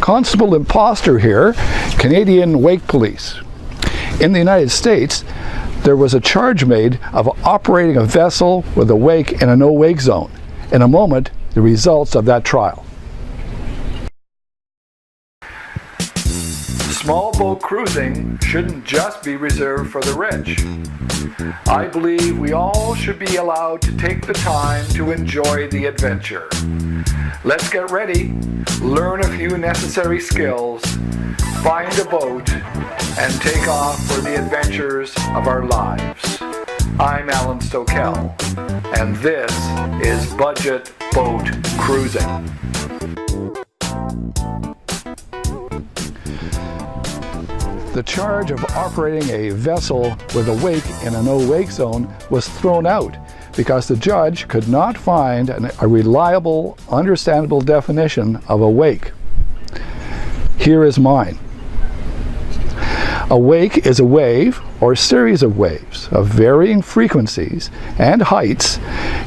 Constable Imposter here, Canadian Wake Police. In the United States, there was a charge made of operating a vessel with a wake in a no-wake zone. In a moment, the results of that trial. Small boat cruising shouldn't just be reserved for the rich. I believe we all should be allowed to take the time to enjoy the adventure. Let's get ready, learn a few necessary skills, find a boat, and take off for the adventures of our lives. I'm Alan Stokel, and this is Budget Boat Cruising. The charge of operating a vessel with a wake in a no-wake zone was thrown out because the judge could not find a reliable, understandable definition of a wake. Here is mine. A wake is a wave or series of waves of varying frequencies and heights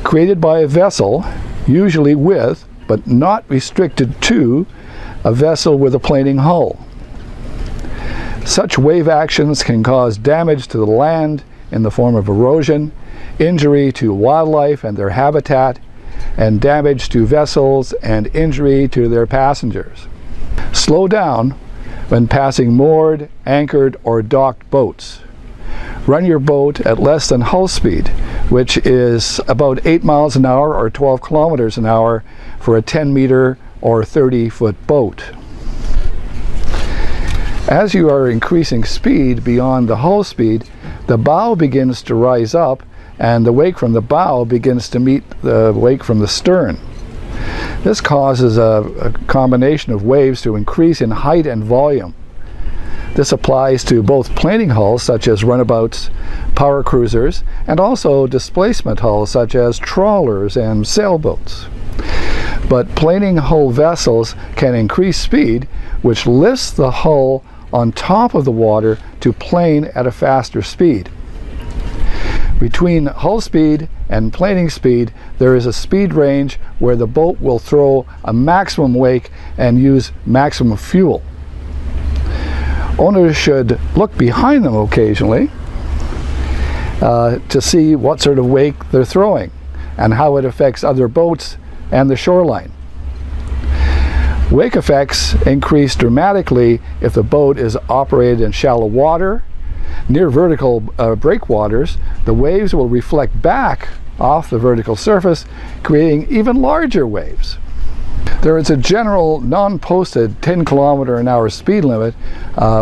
created by a vessel, usually with, but not restricted to, a vessel with a planing hull. Such wave actions can cause damage to the land in the form of erosion, injury to wildlife and their habitat, and damage to vessels and injury to their passengers. Slow down when passing moored, anchored, or docked boats. Run your boat at less than hull speed, which is about 8 miles an hour or 12 kilometers an hour for a 10-meter or 30-foot boat. As you are increasing speed beyond the hull speed, the bow begins to rise up and the wake from the bow begins to meet the wake from the stern. This causes a combination of waves to increase in height and volume. This applies to both planing hulls such as runabouts, power cruisers, and also displacement hulls such as trawlers and sailboats. But planing hull vessels can increase speed, which lifts the hull on top of the water to plane at a faster speed. Between hull speed and planing speed, there is a speed range where the boat will throw a maximum wake and use maximum fuel. Owners should look behind them occasionally to see what sort of wake they're throwing and how it affects other boats and the shoreline. Wake effects increase dramatically if the boat is operated in shallow water. Near vertical breakwaters, the waves will reflect back off the vertical surface, creating even larger waves. There is a general non-posted 10-kilometer-an-hour speed limit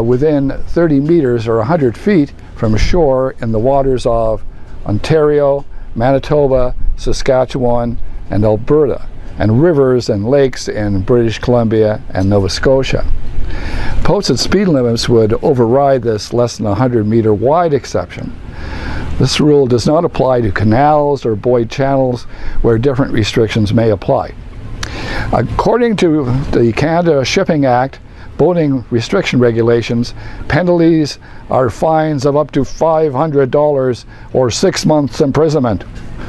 within 30 meters or 100 feet from shore in the waters of Ontario, Manitoba, Saskatchewan, and Alberta, and rivers and lakes in British Columbia and Nova Scotia. Posted speed limits would override this less than 100-meter wide exception. This rule does not apply to canals or buoyed channels where different restrictions may apply. According to the Canada Shipping Act, boating restriction regulations, penalties are fines of up to $500 or 6 months imprisonment.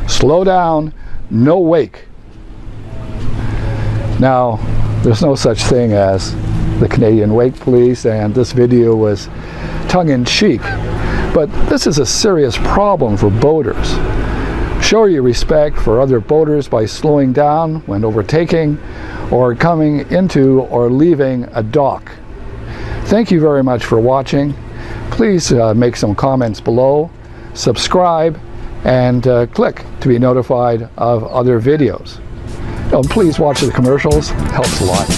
Slow down, no wake. Now, there's no such thing as the Canadian Wake Police, and this video was tongue-in-cheek, but this is a serious problem for boaters. Show your respect for other boaters by slowing down when overtaking or coming into or leaving a dock. Thank you very much for watching. Please make some comments below, subscribe, and click to be notified of other videos. Please watch the commercials, helps a lot.